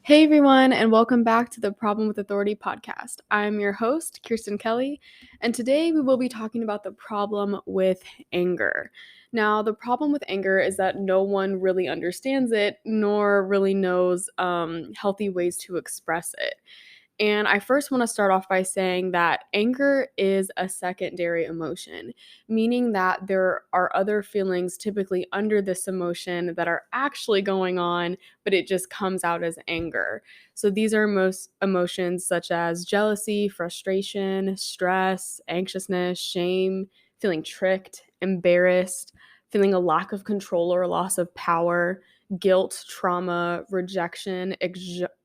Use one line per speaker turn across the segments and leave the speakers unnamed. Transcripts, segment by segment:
Hey everyone, and welcome back to the Problem with Authority podcast. I'm your host, Kiersten Kelley, and today we will be talking about the problem with anger. Now, the problem with anger is that no one really understands it, nor really knows healthy ways to express it. And I first want to start off by saying that anger is a secondary emotion, meaning that there are other feelings typically under this emotion that are actually going on, but it just comes out as anger. So these are most emotions such as jealousy, frustration, stress, anxiousness, shame, feeling tricked, embarrassed, feeling a lack of control or loss of power, guilt, trauma, rejection,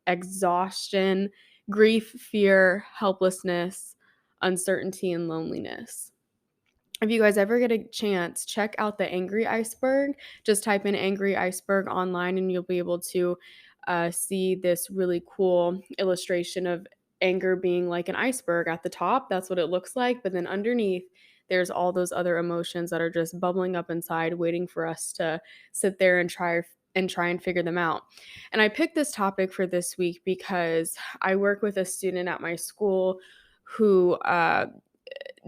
exhaustion, grief, fear, helplessness, uncertainty, and loneliness. If you guys ever get a chance, check out the angry iceberg. Just type in angry iceberg online and you'll be able to see this really cool illustration of anger being like an iceberg. At the top, that's what it looks like. But then underneath, there's all those other emotions that are just bubbling up inside, waiting for us to sit there and try and figure them out. And I picked this topic for this week because I work with a student at my school who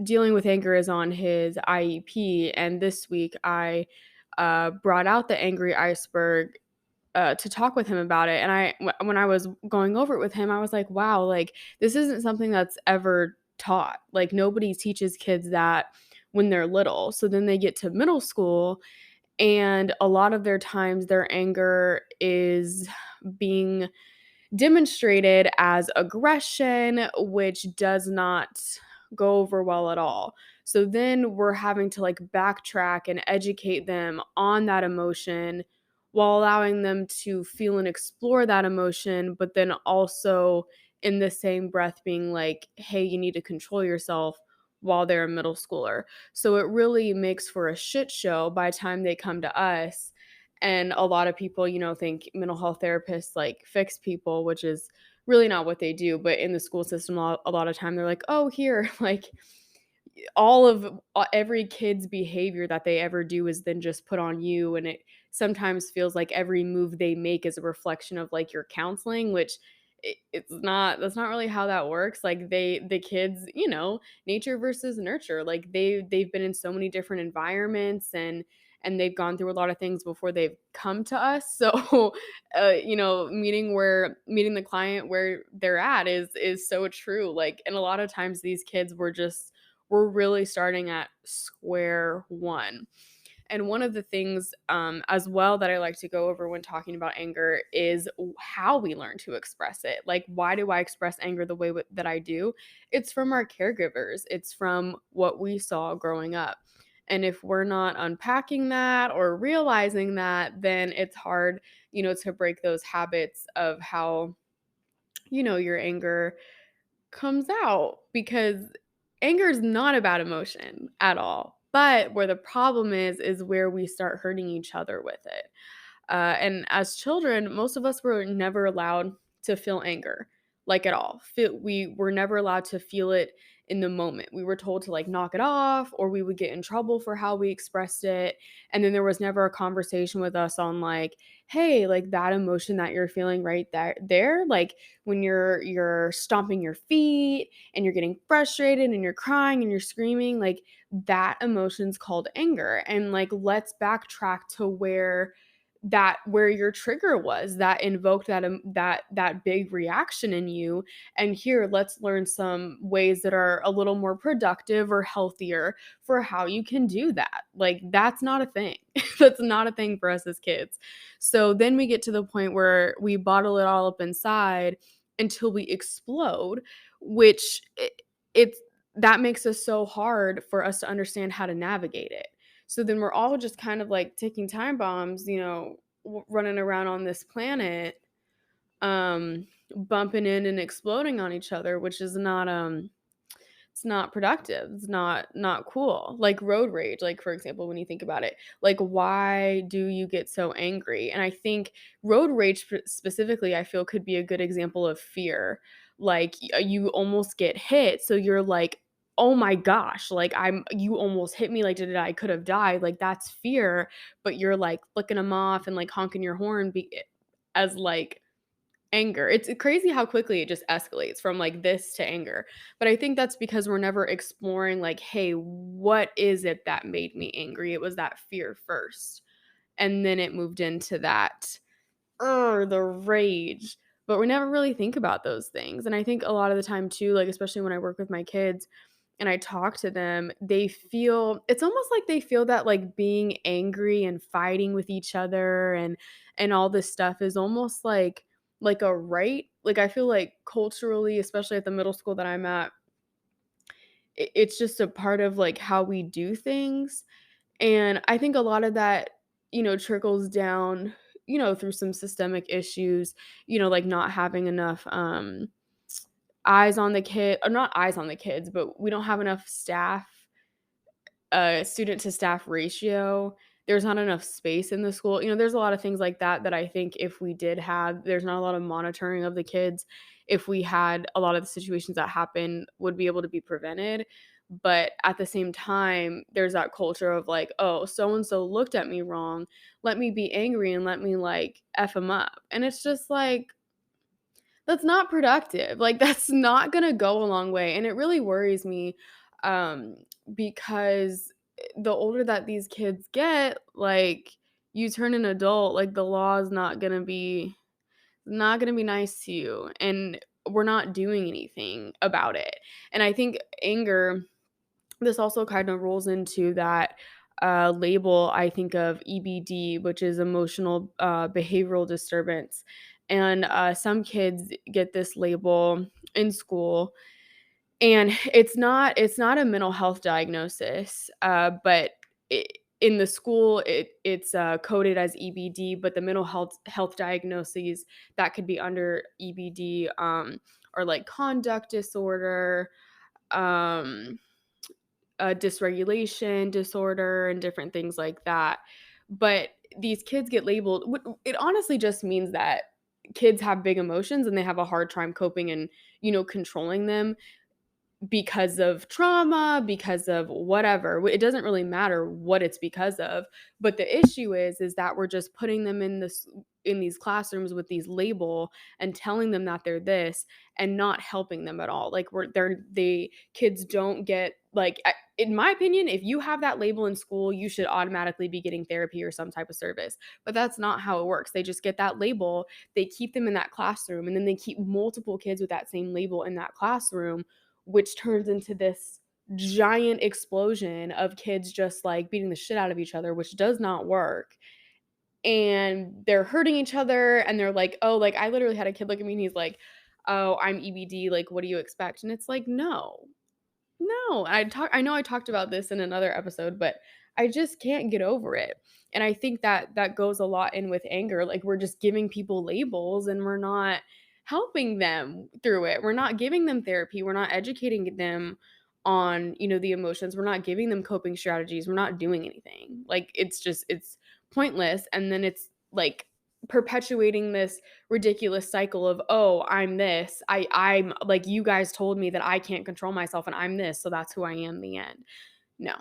dealing with anger is on his IEP. And this week I brought out the angry iceberg to talk with him about it. And when I was going over it with him, I was like, wow, like this isn't something that's ever taught. Like nobody teaches kids that when they're little. So then they get to middle school, and a lot of their times their anger is being demonstrated as aggression, which does not go over well at all. So then we're having to like backtrack and educate them on that emotion while allowing them to feel and explore that emotion, but then also in the same breath being like, hey, you need to control yourself while they're a middle schooler. So it really makes for a shit show by the time they come to us. And a lot of people, think mental health therapists like fix people, which is really not what they do. But in the school system, a lot of time they're like, oh, here, like all of every kid's behavior that they ever do is then just put on you. And it sometimes feels like every move they make is a reflection of like your counseling, which that's not really how that works. Like the kids, nature versus nurture, like they've been in so many different environments, and they've gone through a lot of things before they've come to us. So meeting the client where they're at is so true. Like, and a lot of times these kids we're really starting at square one. And one of the things as well that I like to go over when talking about anger is how we learn to express it. Like, why do I express anger the way that I do? It's from our caregivers, it's from what we saw growing up. And if we're not unpacking that or realizing that, then it's hard, to break those habits of how, your anger comes out, because anger is not a bad emotion at all. But where the problem is where we start hurting each other with it. And as children, most of us were never allowed to feel anger, like at all. We were never allowed to feel it in the moment. We were told to like knock it off, or we would get in trouble for how we expressed it. And then there was never a conversation with us on like, hey, like that emotion that you're feeling right there, like when you're stomping your feet and you're getting frustrated and you're crying and you're screaming, like that emotion's called anger. And like let's backtrack to where your trigger was that invoked that big reaction in you, and here let's learn some ways that are a little more productive or healthier for how you can do that. Like that's not a thing. That's not a thing for us as kids. So then we get to the point where we bottle it all up inside until we explode, which it's that makes us so hard for us to understand how to navigate it. So then we're all just kind of like ticking time bombs, running around on this planet, bumping in and exploding on each other, which is not it's not productive. It's not cool. Like road rage, like for example, when you think about it, like why do you get so angry? And I think road rage specifically, I feel could be a good example of fear. Like you almost get hit, so you're like, oh my gosh, like you almost hit me, like I could have died, like that's fear. But you're like flicking them off and like honking your horn as like anger. It's crazy how quickly it just escalates from like this to anger. But I think that's because we're never exploring like, hey, what is it that made me angry? It was that fear first. And then it moved into that the rage. But we never really think about those things. And I think a lot of the time too, like especially when I work with my kids and I talk to them, they feel it's almost like they feel that like being angry and fighting with each other and all this stuff is almost like a right. Like I feel like culturally, especially at the middle school that I'm at, it's just a part of like how we do things. And I think a lot of that, trickles down, through some systemic issues, like not having enough eyes on the kid, or not eyes on the kids, but we don't have enough staff, student to staff ratio. There's not enough space in the school. There's a lot of things like that that I think if we did have, there's not a lot of monitoring of the kids. If we had, a lot of the situations that happen would be able to be prevented. But at the same time, there's that culture of like, oh, so and so looked at me wrong. Let me be angry and let me like F them up. And it's just like, that's not productive. Like, that's not gonna go a long way, and it really worries me, um, because the older that these kids get, like, you turn an adult, like, the law is not gonna be nice to you, and we're not doing anything about it. And I think anger, this also kind of rolls into that label, I think, of EBD, which is emotional behavioral disturbance. And some kids get this label in school, and it's not a mental health diagnosis, but in the school it's coded as EBD. But the mental health diagnoses that could be under EBD are like conduct disorder, um, dysregulation disorder, and different things like that. But these kids get labeled. It honestly just means that kids have big emotions and they have a hard time coping and controlling them because of trauma, because of whatever. It doesn't really matter what it's because of, but the issue is that we're just putting them in these classrooms with these label and telling them that they're this and not helping them at all. Like the kids don't get like in my opinion, if you have that label in school, you should automatically be getting therapy or some type of service. But that's not how it works. They just get that label, they keep them in that classroom, and then they keep multiple kids with that same label in that classroom, which turns into this giant explosion of kids just like beating the shit out of each other, which does not work. And they're hurting each other, and they're like, oh, like I literally had a kid look at me and he's like, oh, I'm EBD, like what do you expect? And it's like, no, I know I talked about this in another episode, but I just can't get over it. And I think that that goes a lot in with anger. Like we're just giving people labels and we're not helping them through it. We're not giving them therapy. We're not educating them on, the emotions. We're not giving them coping strategies. We're not doing anything. Like it's pointless. And then it's like perpetuating this ridiculous cycle of, oh, I'm this, I'm like, you guys told me that I can't control myself and I'm this, so that's who I am, the end. No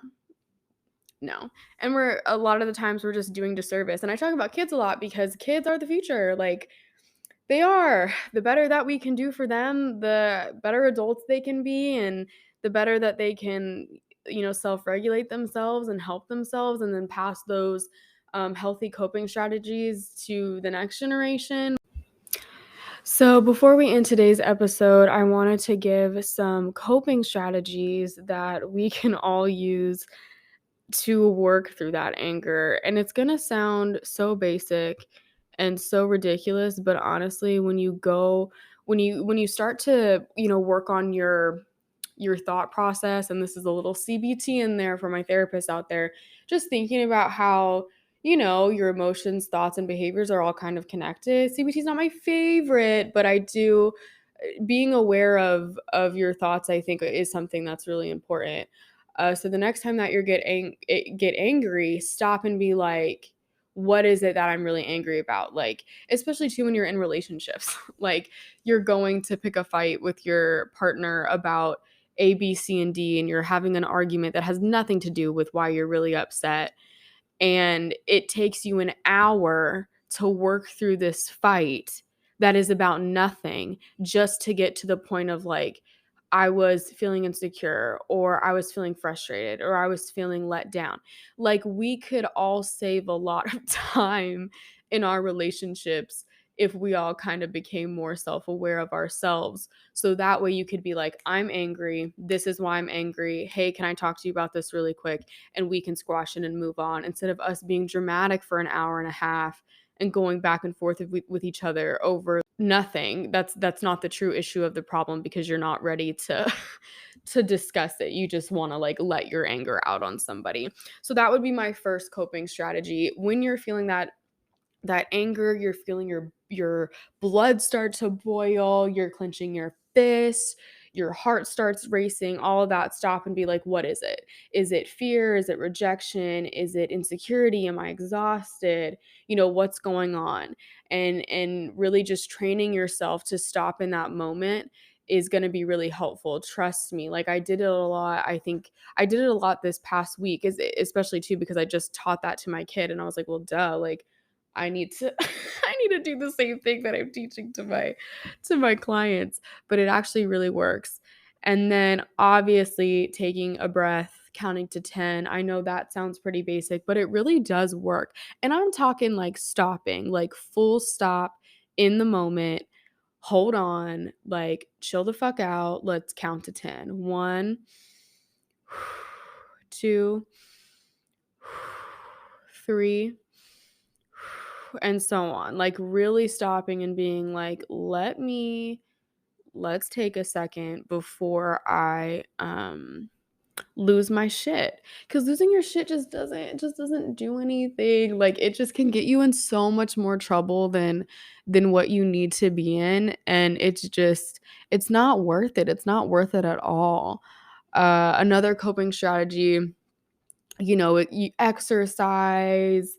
no And we're, a lot of the times, we're just doing disservice. And I talk about kids a lot because kids are the future. Like, they are. The better that we can do for them, the better adults they can be, and the better that they can, self-regulate themselves and help themselves, and then pass those healthy coping strategies to the next generation. So, before we end today's episode, I wanted to give some coping strategies that we can all use to work through that anger. And it's going to sound so basic and so ridiculous, but honestly, when you start to, work on your thought process, and this is a little CBT in there for my therapist out there, just thinking about how, your emotions, thoughts, and behaviors are all kind of connected. CBT is not my favorite, but I do, being aware of your thoughts, I think, is something that's really important. So the next time that you get angry, stop and be like, what is it that I'm really angry about? Like, especially too when you're in relationships, like you're going to pick a fight with your partner about A, B, C, and D, and you're having an argument that has nothing to do with why you're really upset. And it takes you an hour to work through this fight, that is about nothing, just to get to the point of like, I was feeling insecure, or I was feeling frustrated, or I was feeling let down. Like, we could all save a lot of time in our relationships if we all kind of became more self-aware of ourselves. So that way you could be like, I'm angry. This is why I'm angry. Hey, can I talk to you about this really quick? And we can squash it and move on, instead of us being dramatic for an hour and a half and going back and forth with each other over nothing. That's not the true issue of the problem, because you're not ready to to discuss it. You just want to like let your anger out on somebody. So that would be my first coping strategy. When you're feeling that anger, you're feeling your blood start to boil, you're clenching your fists, your heart starts racing, all of that, stop and be like, what is it? Is it fear? Is it rejection? Is it insecurity? Am I exhausted? What's going on? And really just training yourself to stop in that moment is going to be really helpful. Trust me. Like, I did it a lot. I think I did it a lot this past week, especially too, because I just taught that to my kid, and I was like, well, duh, like, I need to I need to do the same thing that I'm teaching to my clients, but it actually really works. And then obviously taking a breath, counting to 10. I know that sounds pretty basic, but it really does work. And I'm talking like stopping, like full stop in the moment. Hold on, like chill the fuck out. Let's count to 10. 1, 2, 3, and so on. Like, really stopping and being like, let's take a second before I lose my shit. Cuz losing your shit just doesn't do anything. Like, it just can get you in so much more trouble than what you need to be in, and it's not worth it. It's not worth it at all. Another coping strategy, you exercise,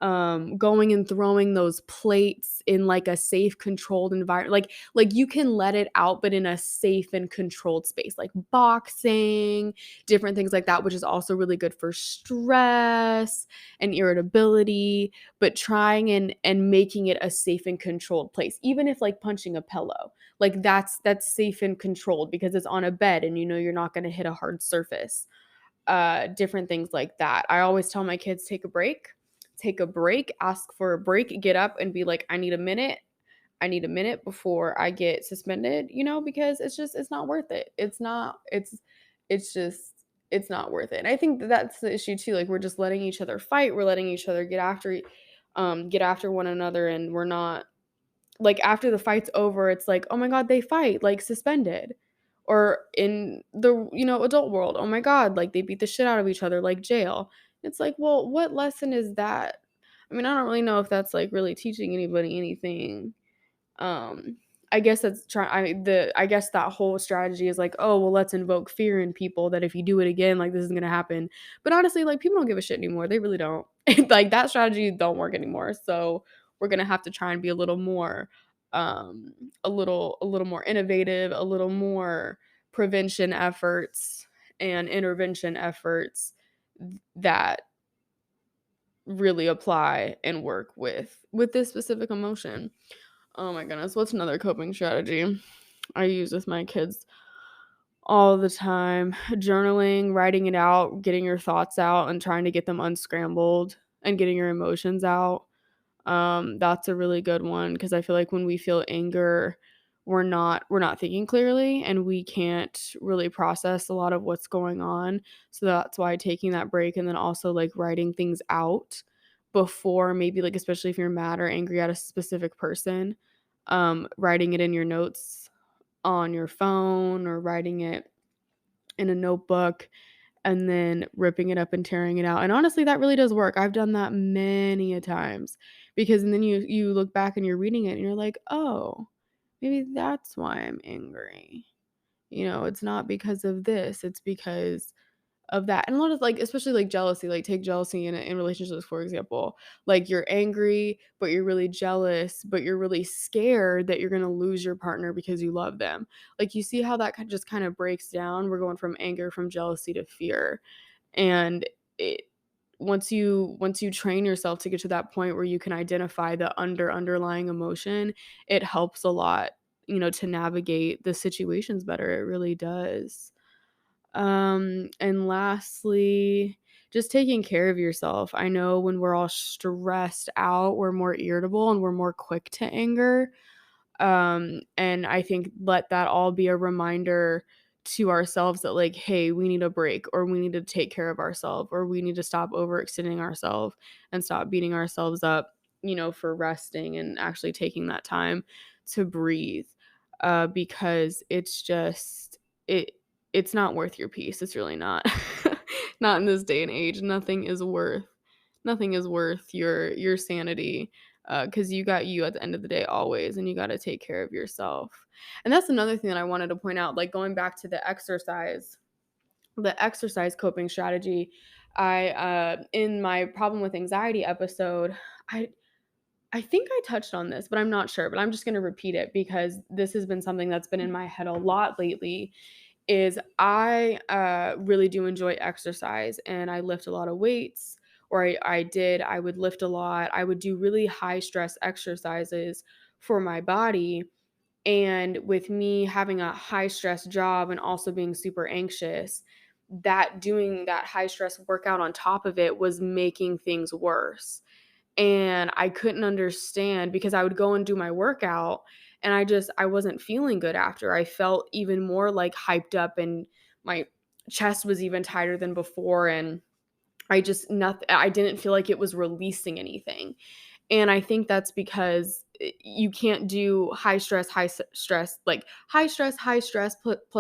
going and throwing those plates in like a safe, controlled environment. Like you can let it out, but in a safe and controlled space, like boxing, different things like that, which is also really good for stress and irritability. But trying and making it a safe and controlled place, even if like punching a pillow, like that's safe and controlled because it's on a bed and you're not going to hit a hard surface. Different things like that. I always tell my kids, take a break, ask for a break, get up and be like, I need a minute before I get suspended, because it's not worth it. It's just, it's not worth it. And I think that's the issue too. Like, we're just letting each other fight. We're letting each other get after one another. And we're not, like, after the fight's over, it's like, oh my God, they fight, like, suspended. Or in the, adult world, oh my God, like, they beat the shit out of each other, like jail. It's like, well, what lesson is that? I mean, I don't really know if that's like really teaching anybody anything. um I guess I guess that whole strategy is like, oh well, let's invoke fear in people that if you do it again, like, this is gonna happen. But honestly, like, people don't give a shit anymore. They really don't. Like, that strategy don't work anymore. So we're gonna have to try and be a little more, a little more innovative, a little more prevention efforts and intervention efforts that really apply and work with this specific emotion. Oh my goodness, what's another coping strategy I use with my kids all the time? Journaling, writing it out, getting your thoughts out and trying to get them unscrambled and getting your emotions out. That's a really good one, because I feel like when we feel anger, we're not thinking clearly and we can't really process a lot of what's going on. So that's why taking that break, and then also like writing things out before, maybe, like, especially if you're mad or angry at a specific person, writing it in your notes on your phone or writing it in a notebook and then ripping it up and tearing it out. And honestly, that really does work. I've done that many a times, because and then you look back and you're reading it and you're like, "Oh, maybe that's why I'm angry." It's not because of this, it's because of that. And a lot of, like, especially like jealousy, like, take jealousy in relationships, for example. Like, you're angry, but you're really jealous, but you're really scared that you're going to lose your partner because you love them. Like, you see how that just kind of breaks down. We're going from anger, from jealousy to fear. And it once you train yourself to get to that point where you can identify the underlying emotion, it helps a lot, to navigate the situations better. It really does. And lastly, just taking care of yourself. I know when we're all stressed out, we're more irritable and we're more quick to anger. And I think let that all be a reminder to ourselves that, like, hey, we need a break, or we need to take care of ourselves, or we need to stop overextending ourselves and stop beating ourselves up, for resting and actually taking that time to breathe. Because it's just it's not worth your peace. It's really not. Not in this day and age. Nothing is worth your sanity, because you got you at the end of the day always, and you got to take care of yourself. And that's another thing that I wanted to point out, like going back to the exercise coping strategy. I In my problem with anxiety episode, I I think I touched on this, but I'm not sure, but I'm just going to repeat it because this has been something that's been in my head a lot lately. Is I really do enjoy exercise, and I lift a lot of weights, or I would lift a lot. I would do really high stress exercises for my body. And with me having a high stress job and also being super anxious, that doing that high stress workout on top of it was making things worse. And I couldn't understand, because I would go and do my workout and I wasn't feeling good after. I felt even more like hyped up, and my chest was even tighter than before, and I didn't feel like it was releasing anything. And I think that's because you can't do high stress plus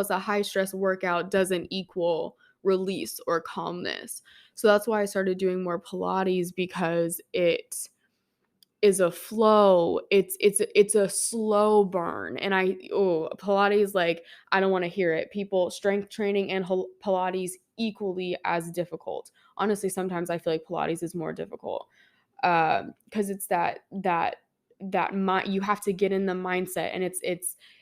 a high stress workout doesn't equal release or calmness. So that's why I started doing more Pilates, because it is a flow. It's a slow burn. And Pilates, like, I don't want to hear it. People, strength training and Pilates equally as difficult. Honestly, sometimes I feel like Pilates is more difficult, because it's you have to get in the mindset, and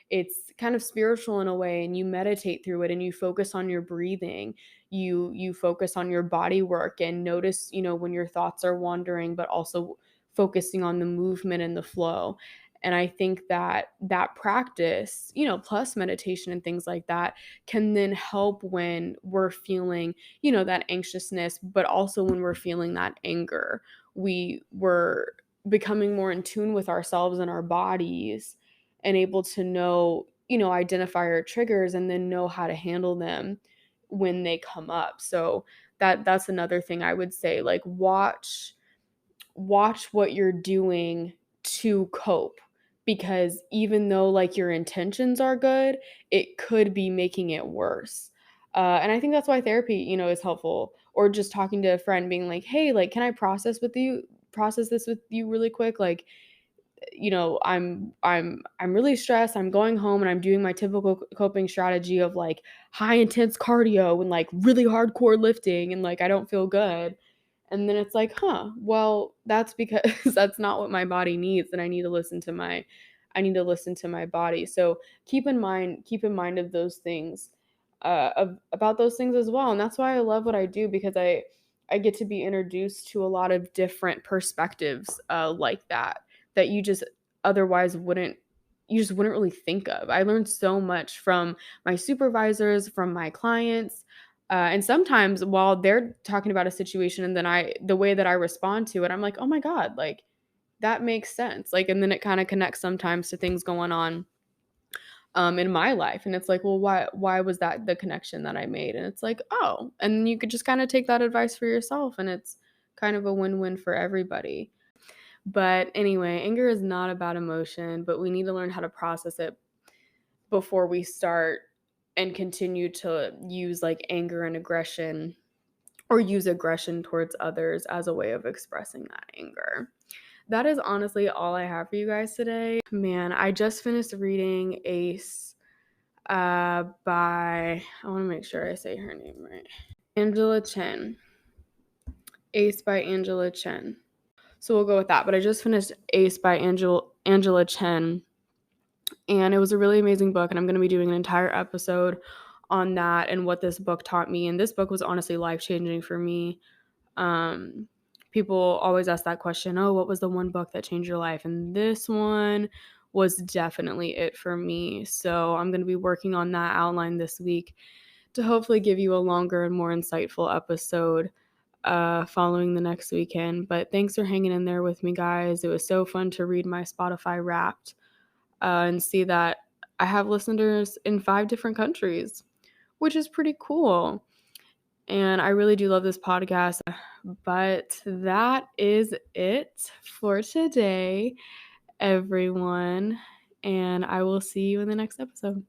it's kind of spiritual in a way, and you meditate through it, and you focus on your breathing. You focus on your body work and notice, when your thoughts are wandering, but also focusing on the movement and the flow. And I think that practice, plus meditation and things like that, can then help when we're feeling, that anxiousness, but also when we're feeling that anger. We were becoming more in tune with ourselves and our bodies, and able to know, identify our triggers, and then know how to handle them when they come up. So that's another thing I would say, like, watch what you're doing to cope, because even though, like, your intentions are good, it could be making it worse. And I think that's why therapy, is helpful, or just talking to a friend, being like, hey, like, can I process this with you really quick? Like, I'm really stressed. I'm going home and I'm doing my typical coping strategy of, like, high intense cardio and, like, really hardcore lifting, and, like, I don't feel good. And then it's like, huh, well, that's because that's not what my body needs, and I need to listen to my body. So keep in mind of those things, about those things as well. And that's why I love what I do, because I get to be introduced to a lot of different perspectives, like that you just wouldn't really think of. I learned so much from my supervisors, from my clients, and sometimes while they're talking about a situation, and then the way that I respond to it, I'm like, oh my God, like, that makes sense. Like, and then it kind of connects sometimes to things going on, in my life. And it's like, well, why was that the connection that I made? And it's like, oh, and you could just kind of take that advice for yourself, and it's kind of a win-win for everybody. But anyway, anger is not about emotion, but we need to learn how to process it before we start and continue to use, like, anger and aggression, or use aggression towards others as a way of expressing that anger. That is honestly all I have for you guys today. Man, I just finished reading Ace, by, I want to make sure I say her name right, Angela Chen. Ace by Angela Chen. So we'll go with that. But I just finished Ace by Angela Chen, and it was a really amazing book, and I'm going to be doing an entire episode on that and what this book taught me. And this book was honestly life-changing for me. People always ask that question, oh, what was the one book that changed your life? And this one was definitely it for me. So I'm going to be working on that outline this week to hopefully give you a longer and more insightful episode following the next weekend. But thanks for hanging in there with me, guys. It was so fun to read my Spotify Wrapped and see that I have listeners in 5 different countries, which is pretty cool. And I really do love this podcast. But that is it for today, everyone. And I will see you in the next episode.